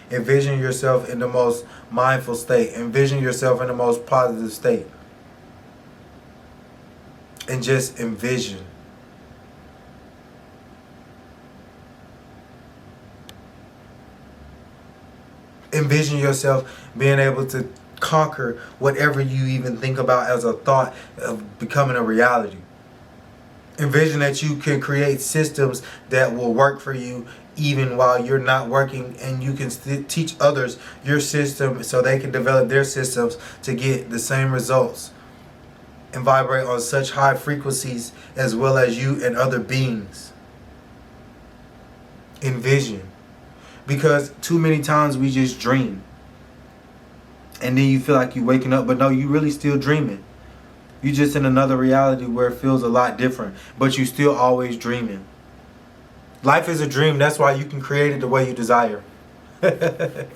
Envision yourself in the most mindful state. Envision yourself in the most positive state. And just envision. Envision yourself being able to conquer whatever you even think about as a thought of becoming a reality. Envision that you can create systems that will work for you even while you're not working, and you can teach others your system so they can develop their systems to get the same results and vibrate on such high frequencies as well as you and other beings. Envision. Because too many times we just dream. And then you feel like you're waking up, but no, you really still dreaming. You're just in another reality where it feels a lot different, but you still always dreaming. Life is a dream. That's why you can create it the way you desire. You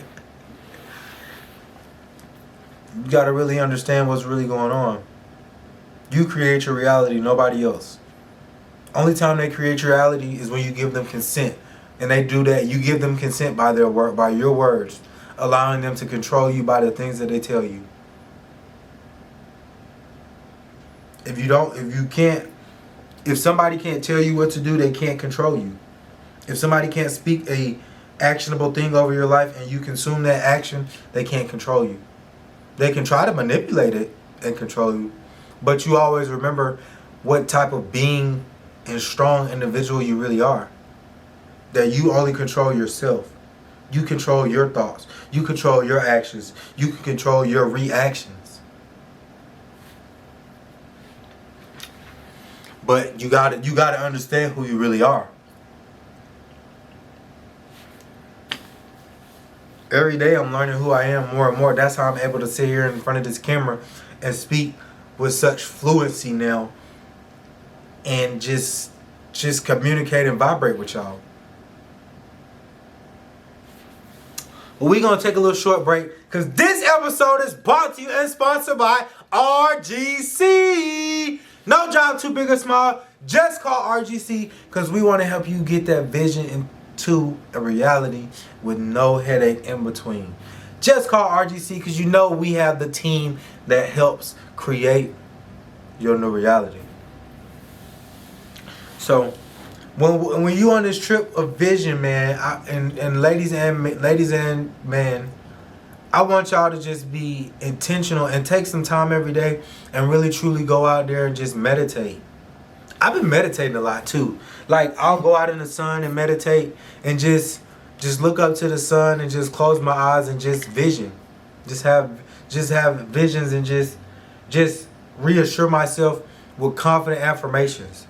got to really understand what's really going on. You create your reality, nobody else. Only time they create your reality is when you give them consent. And they do that. You give them consent by their word, by your words, allowing them to control you by the things that they tell you. If somebody can't tell you what to do, they can't control you. If somebody can't speak a actionable thing over your life and you consume that action, they can't control you. They can try to manipulate it and control you, but you always remember what type of being and strong individual you really are. That you only control yourself. You control your thoughts. You control your actions. You can control your reactions. But you gotta understand who you really are. Every day I'm learning who I am more and more. That's how I'm able to sit here in front of this camera and speak with such fluency now and just communicate and vibrate with y'all. We're going to take a little short break because this episode is brought to you and sponsored by RGC. No job too big or small. Just call RGC because we want to help you get that vision into a reality with no headache in between. Just call RGC because you know we have the team that helps create your new reality. So when you on this trip of vision, man, and ladies and men, I want y'all to just be intentional and take some time every day and really truly go out there and just meditate. I've been meditating a lot too. Like I'll go out in the sun and meditate and just look up to the sun and just close my eyes and just vision. Just have visions and just reassure myself with confident affirmations.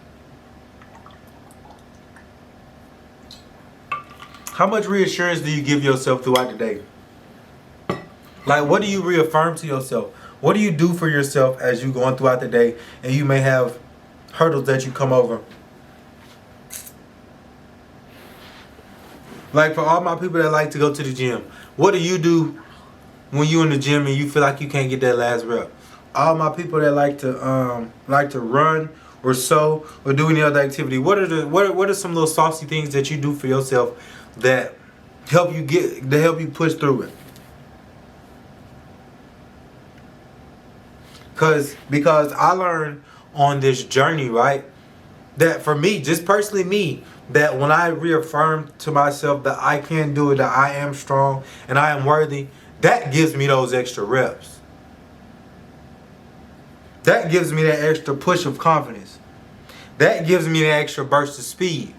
How much reassurance do you give yourself throughout the day? Like, what do you reaffirm to yourself? What do you do for yourself as you're going throughout the day and you may have hurdles that you come over? Like, for all my people that like to go to the gym, what do you do when you're in the gym and you feel like you can't get that last rep? All my people that like to run or sew or do any other activity, what are some little saucy things that you do for yourself that help you push through it? Because I learned on this journey, right, that for me, just personally me, that when I reaffirm to myself that I can do it, that I am strong and I am worthy, that gives me those extra reps. That gives me that extra push of confidence. That gives me that extra burst of speed.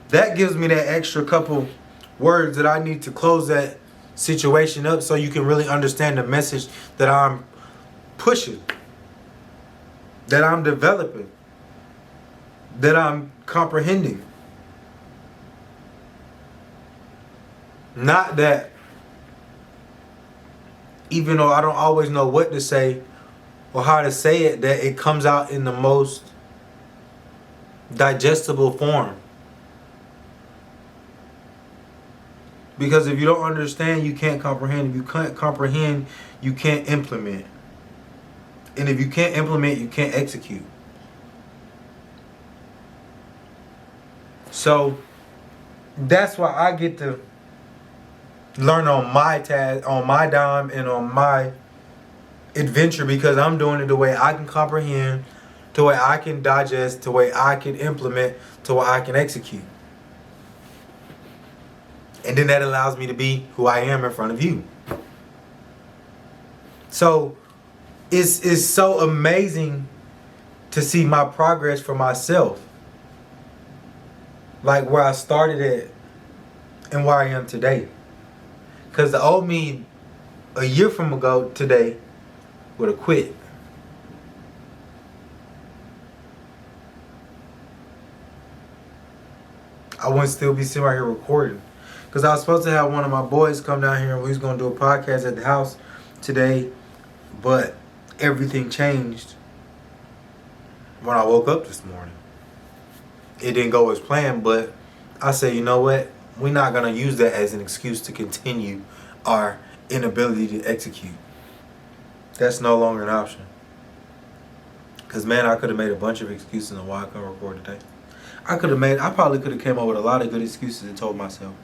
That gives me that extra couple words that I need to close that situation up so you can really understand the message that I'm pushing, that I'm developing, that I'm comprehending. Not that, even though I don't always know what to say or how to say it, that it comes out in the most digestible form. Because if you don't understand, you can't comprehend. If you can't comprehend, you can't implement. And if you can't implement, you can't execute. So that's why I get to learn on my task, on my dime, and on my adventure, because I'm doing it the way I can comprehend, the way I can digest, the way I can implement, the way I can execute. And then that allows me to be who I am in front of you. So it's so amazing to see my progress for myself. Like where I started at and where I am today. Because the old me a year from ago today would have quit. I wouldn't still be sitting right here recording. Because I was supposed to have one of my boys come down here and we was going to do a podcast at the house today. But everything changed when I woke up this morning. It didn't go as planned, but I said, you know what? We're not going to use that as an excuse to continue our inability to execute. That's no longer an option. Because, man, I could have made a bunch of excuses on why I couldn't record today. I probably could have came up with a lot of good excuses and told myself.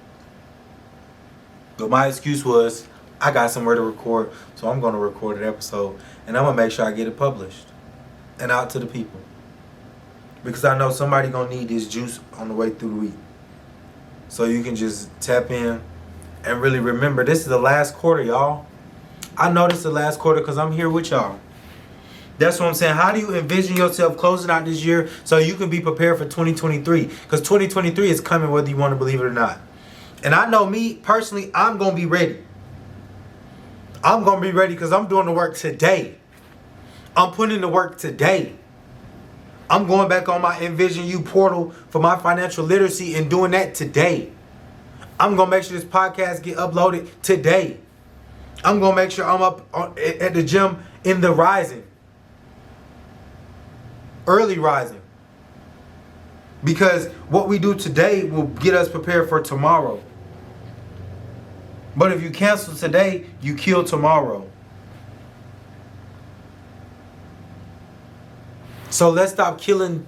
But my excuse was, I got somewhere to record, so I'm going to record an episode, and I'm going to make sure I get it published and out to the people. Because I know somebody going to need this juice on the way through the week. So you can just tap in and really remember, this is the last quarter, y'all. I know this is the last quarter because I'm here with y'all. That's what I'm saying. How do you envision yourself closing out this year so you can be prepared for 2023? Because 2023 is coming whether you want to believe it or not. And I know me, personally, I'm going to be ready. I'm going to be ready because I'm doing the work today. I'm putting in the work today. I'm going back on my Envision You portal for my financial literacy and doing that today. I'm going to make sure this podcast get uploaded today. I'm going to make sure I'm up at the gym in the rising. Early rising. Because what we do today will get us prepared for tomorrow. But if you cancel today, you kill tomorrow. So let's stop killing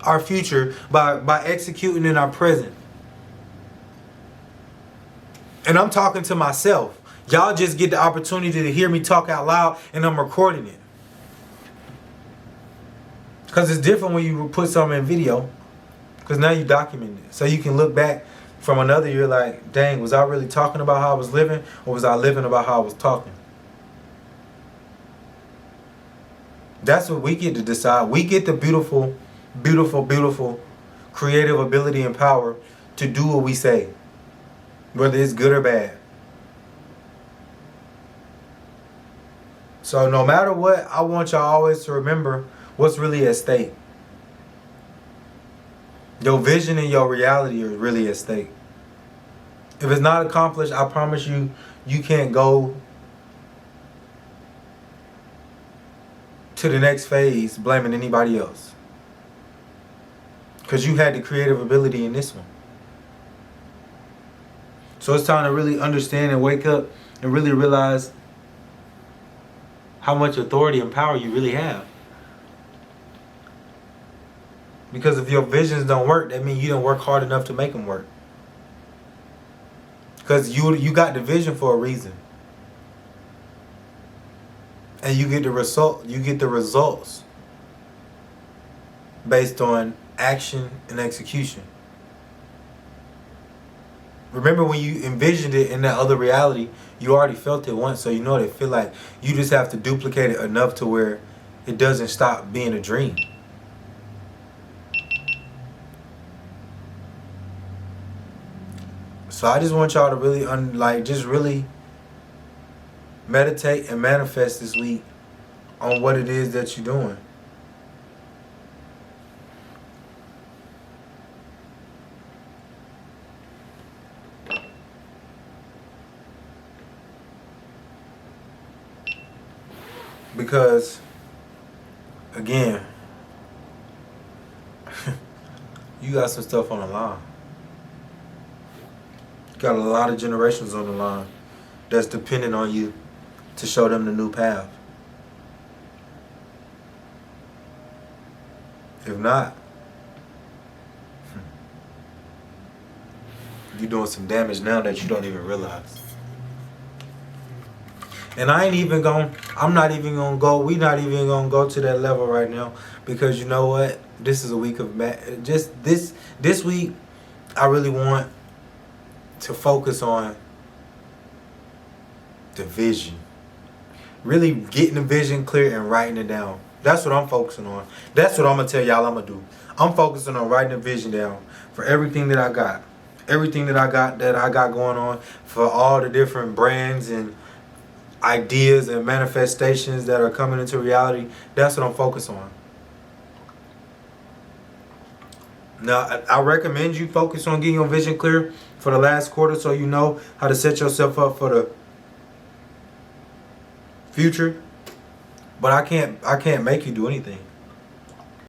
our future by executing in our present. And I'm talking to myself. Y'all just get the opportunity to hear me talk out loud, and I'm recording it. Because it's different when you put something in video. Because now you document it. So you can look back from another year like, dang, was I really talking about how I was living? Or was I living about how I was talking? That's what we get to decide. We get the beautiful, beautiful, beautiful creative ability and power to do what we say. Whether it's good or bad. So no matter what, I want y'all always to remember what's really at stake. Your vision and your reality are really at stake. If it's not accomplished, I promise you, you can't go to the next phase blaming anybody else. Because you had the creative ability in this one. So it's time to really understand and wake up and really realize how much authority and power you really have. Because if your visions don't work, that means you didn't work hard enough to make them work. Because you got the vision for a reason. And you get the results based on action and execution. Remember when you envisioned it in that other reality, you already felt it once, so you know what it feel like. You just have to duplicate it enough to where it doesn't stop being a dream. So I just want y'all to really really meditate and manifest this week on what it is that you're doing. Because, again, you got some stuff on the line. You got a lot of generations on the line that's dependent on you to show them the new path. If not, you're doing some damage now that you don't even realize. And I'm not even gonna go, we not even gonna go to that level right now, because you know what? This is a week of, just this week, I really want to focus on the vision. Really getting the vision clear and writing it down. That's what I'm focusing on. That's what I'm gonna tell y'all I'm gonna do. I'm focusing on writing the vision down for everything that I got. Everything that I got going on, for all the different brands and ideas and manifestations that are coming into reality. That's what I'm focused on. Now, I recommend you focus on getting your vision clear for the last quarter, so you know how to set yourself up for the future. But I can't make you do anything.